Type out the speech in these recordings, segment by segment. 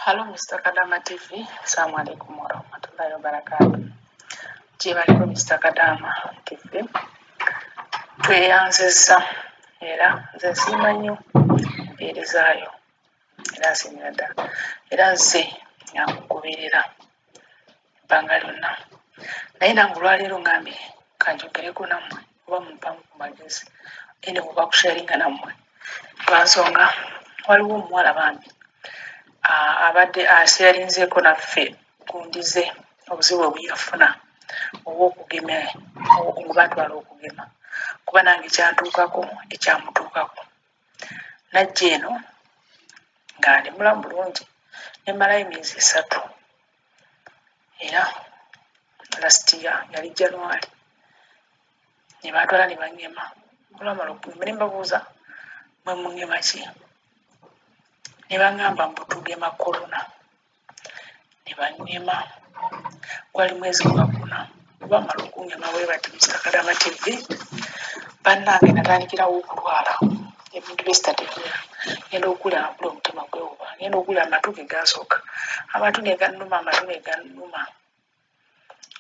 Hello, Mr. Kadama TV. Assalamu alaikum warahmatullahi wabarakatuh. Jibaliko Mr. Kadama TV. Tweyanzizza era nze nsiima nnyo empeerezaayo era nsiimira ddala era nze nyakugoberera ebbanga lyonna naye nange olwaleero ngambye kanjogereko nammwe oba mumpamu ku magezi ene oba kusharinga nammwe lwansonga waliwo omuwala bambi abadde aseyalinzeeko naffe kundize obuzibu obuyafuna obw'okugema omubatwala okugema kuba nange kyantuukako ekyamutuukako najja eno nga ndi mulamu bulungi nemalayo emyezi 3 era lasitiya yali January ne batwala ne bangema olwamala okugema ne mbabuuza mwe mungema ki ne bangamba mbu tugema corona ne bangema gwali mwezi gwa 4 olwamala okungema bwe bati Mr. Kadama TV bannange natandikirawo okulwala ebintu byesitategeera ngenda okuwulira ampula omutima gwewuba ngenda okuwulira amatu ge gasooka amatu ne gannuma amatu ne gannuma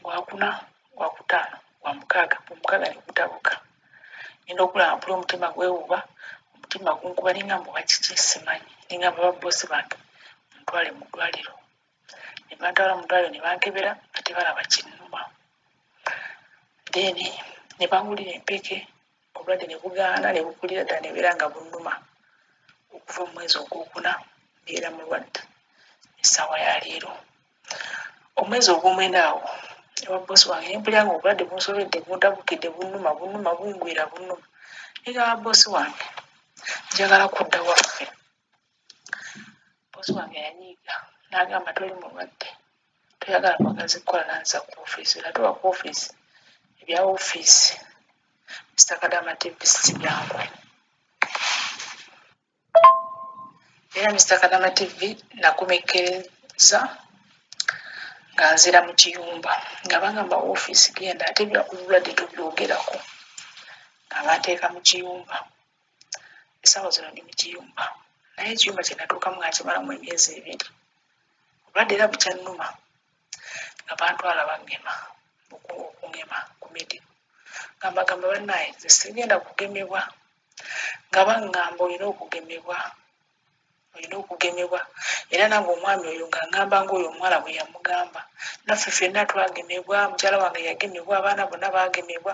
gwakuna gwakutaano gwamukaaga ne gutabuka ngenda okuwulira ampula omutima gwewuba omutima gunkuba ningamba oba kiki simanyi ningamba babbosi bange ntwale mu ddwaliro ne bantwala mu ddwaliro ne bankebera nga tebalaba kinnuma then ne bangulira empeke obulwadde ne bugaana ne bukulira ddala ne beera nga bunnuma okuva mu mwezi ogwokuna mbeera mulwadde essaawa ya leero omwezi ogw'omwenda awo ewa bbosi wange ne mpulira nga obulwadde bunsobedde buntabukidde bunnuma bungwira bunnuma negamba bbosi wange njagala kudda waffe bbosi wange yanyiiga n'agamba toli mulwadde toyagala magazi kukola nanza ku ofiisi era toba ku ofiisi ebya ofiisi Mr. Kadama TV si byangu era Mr. Kadama TV nakomekkereza nga nzira mu kiyumba nga bangamba ofiisi genda ate obulwadde tobyogerako nga banteeka mu kiyumba essaawa zino ndi mu kiyumba naye ekiyumba kye natuukamu nga kimalamu emyezi 2 obulwadde era bukyannuma nga bantwala bangema okungema ku midi nga mbagamba bannaye nze sigenda kugemebwa nga baŋŋamba olina okugemebwa era nange omwami oyo nga ŋŋamba ngaoyo omuwala bwe yamugamba naffe ffenna twagemebwa mukyala wange yagemebwa abaana bonna bagemebwa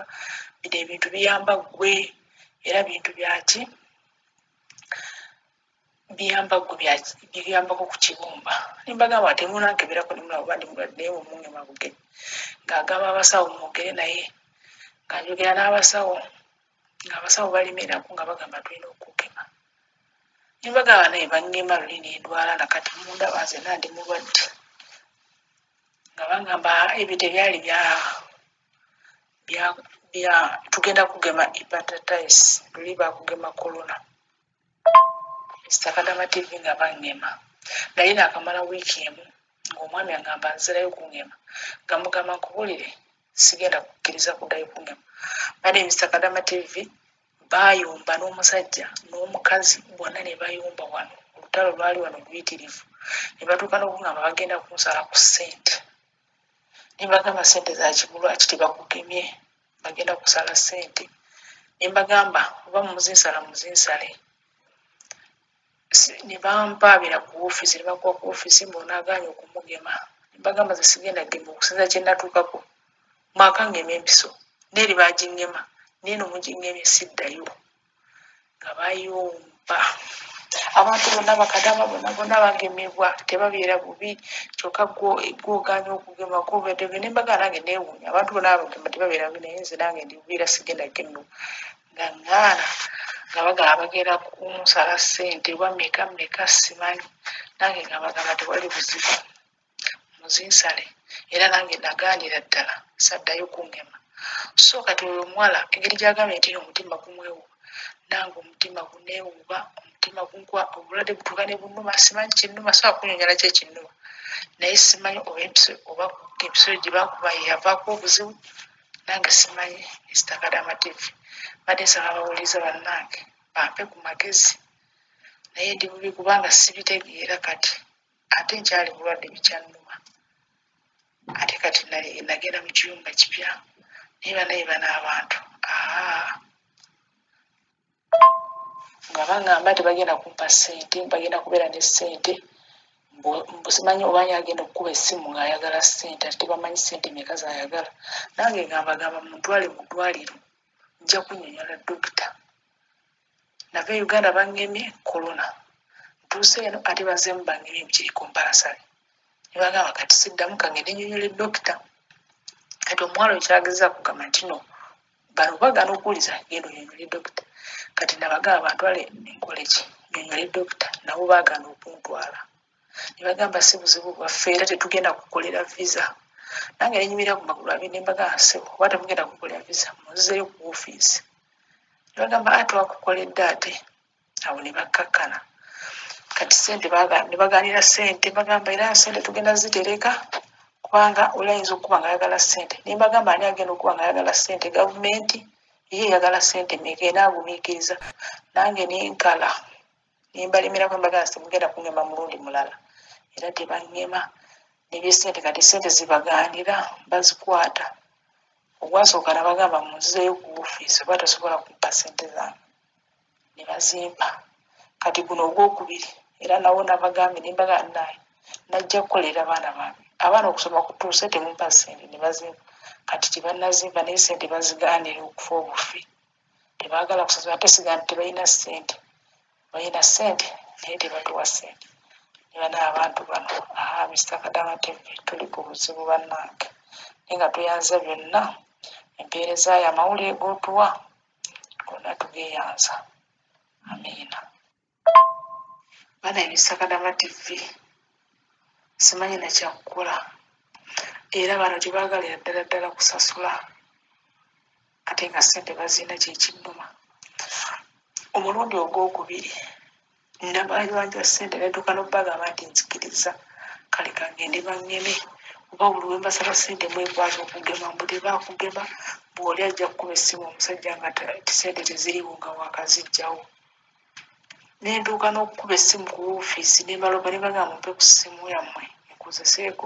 bino ebintu biyamba ggwe era bintu byaki biyamba ggwe biyambako ku kibumba nimbagamba temunankeberako nimulaba ndi mulwadde naye mumungema bugenyi ng'agamba abasawo mwogere naye nga njogera n'abasawo ng'abasawo balemerako nga bagamba tulina okugema nimbagamba naye bangema luli nendwala nakati mundaba nzenna ndi mulwadde nga bangamba ebyo tebyali bya tugenda kugema hepatitis luli bakugema corona Mr. Kadama TV nga bangema naye nakamala wiiki emu ng'omwami agamba nzirayo kungema nga mugamba nkubuulire sigenda kukkiriza kuddayo kungema badde Mr. Kadama TV bayomba n'omusajja n'omukazi bonna ne bayomba wano olutalo lwali wano luyitirivu ne batuuka n'okungamba bagenda kunsala ku ssente ne mbagamba ssente za kibulwaki tebakugemye bagenda kusala ssente ne mbagamba oba muzinsala muzinsale ne bampaabira ku ofiisi ne bakuba ku ofiisi mbonaaganya okumugema ne mbagamba ze sigenda gema okusinza kye natuukako mwaka ngema empiso neeri bagingema neeno mugingemye siddayo nga bayomba abantu bonna bakadama bonna bagemebwa tebabeera bubi kyokka gwoganya okugema gwobeddebe ne mbagamba nange neewuunya abantu bonna bagema tebabeera bubi naye nze nange ndi bubiira sigenda gemebwa nga ŋŋaana nga bagala bagenda kunsala ssente lwa meka simanyi nange nga bagamba tewali buzibu muzinsale era nange nagaanira ddala saddayo kungema so kati oyo omuwala engeri gyagambye nti omutima gumwewuba nange omutima guneewuba omutima gunkuba obulwadde butuuka ne bunnuma simanyi kinnuma sobola kunyonyola ki ekinnuma naye simanyi oba empiso gye bakuba yavaako obuzibu nange simanyi Mr. Kadama TV badde nsaba abawuliza bannange bampe ku magezi naye ndi bubi kubanga sibitegeera kati ate nkyali bulwadde bikyannuma ate kati nagenda mu kiyumba kipya naye n'abantu nga baŋŋamba tebagenda kumpa ssente bagenda kubeera ne ssente mbusimanyi oba agenda okukuba essimu ng'ayagala ssente ate tebamanyi ssente meka z'ayagala nange ngambagamba muntwale mu ddwaliro nja kunnyonnyola dokita nava e Uganda baŋŋemye korona ntuuse eno ate bazeemu baŋŋemye mukiriko mpalasale ne bagamba kati siddamu kangende nnyonnyola dokita kati omuwala ekyagezaako kugamba nti no bano bagana okuwuliza genda onnyonnyola dokita kati nabagamba bantwale enkoleki nnyonnyola dokita nabo baagana okuntwala ne bagamba si buzibu bwaffe era tetugenda kukolera visa nange nenyumira ku magulu abiri ne mbagamba sebo oba temugenda kukolera visa muzeeyo ku woofiisi ne bagamba twakukoledde ate awo ne bakkakkana kati ssente ne bagaanira ssente bagamba era ssente tugenda zitereka kubanga oli ayinza okuba nga ayagala ssente ne mbagamba ani agenda okuba nga ayagala ssente gavumenti ye eyagala ssente meka enaagumiikiriza nange nenkala nembalimiraku mbagamba temugenda kuŋŋema mulundi mulala era tebaŋŋema nebyessente kati ssente zibagaanira bazikwata ogwasooka nabagamba muzeeyo ku woofiisi oba tasobola kumpa ssente zange ne bazimpa kati guno ogwokubiri era nawo nabagambye nembagamba naye najja kukolera abaana bange abaana okusoma kutuuse temumpa ssente ne bazimpa kati tebannazimpa naye ssente bazigaanira okufa obufi tebaagala kusasula ate sigandi tebalina ssente balina ssente naye tebatuwa ssente nebana abantu bano Mr. Kadama TV tuli ku buzibu bannange naye nga tuyanza byonna empeereza yo amawulire g'otuwa gonna tugeeyanza amiina bana Mr. Kadama TV simanyi nakyakukola era bano tebaagalira ddala kusasula ate nga ssente bazina kyekinnuma omulundi ogwokubiri nabayanja ssente nedduka nobagamba nti nzikiriza kale kangende baŋŋeme oba buli we mbasaba ssente mwekwata okugema mbu tebaakugema bw'oli ajja kukuba essimu omusajja nga ssente teziriwo nga wakazijjawo nenduuka n'okukuba essimu ku woofiisi nembaloba ne bagamba mumpe ku ssimu yammwe enkozeseeko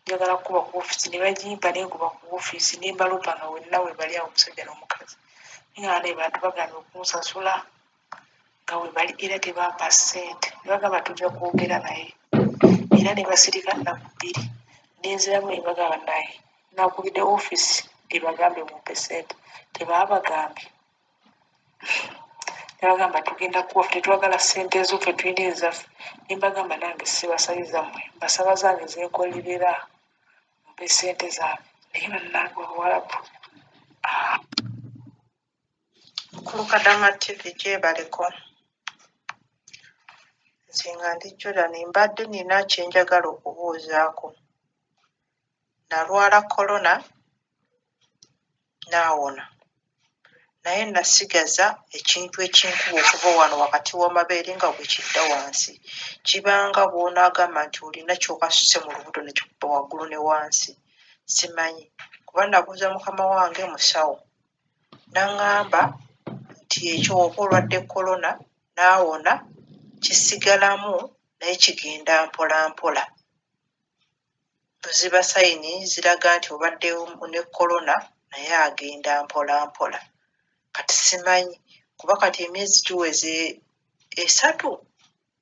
njagala kukuba ku woofiisi ne bagimpa nenkuba ku woofiisi nembaloba nga wenna we bali awo omusajja n'omukazi naye ne bantu bagambye okunsasula nga we bali era tebampa ssente ne bagamba tujja kwogera naye era ne basirika nnaku bbiri nenziramu ne bagamba naye nakubidde woofiisi ebagambye mumpe ssente tebaabagambye nebagamba tugenda kuwa tetwagala ssente ezo ffe tulina ezaffe nembagamba nange sibasabiza mmwe mbasaba zange zenkolerera mumpe ssente zange naye bannange Abawarabu Mukulu Kadama TV gyebaleko nze nga ndi Jordan mbadde nina kyenjagala okubuuzaako nalwala korona naawona naye nasigaza ekintu ekinkuba okuva wano wakati w'amabeere nga bwe kidda wansi kibanga bw'onaagamba nti olina kyokasuse mu lubuto ne kikuba waggulu ne wansi simanyi kuba nabuuza mukama wange musawo n'aŋŋamba nti ekyo oba olwadde korona naawona kisigalamu naye kigenda mpola mpola buziba sayini ziraga nti obadde ne korona naye agenda mpola mpola kati simanyi kuba kati emyezi giweze 3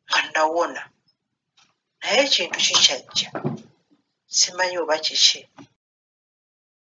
nga nawona naye ekintu kikyajja simanyi oba kiki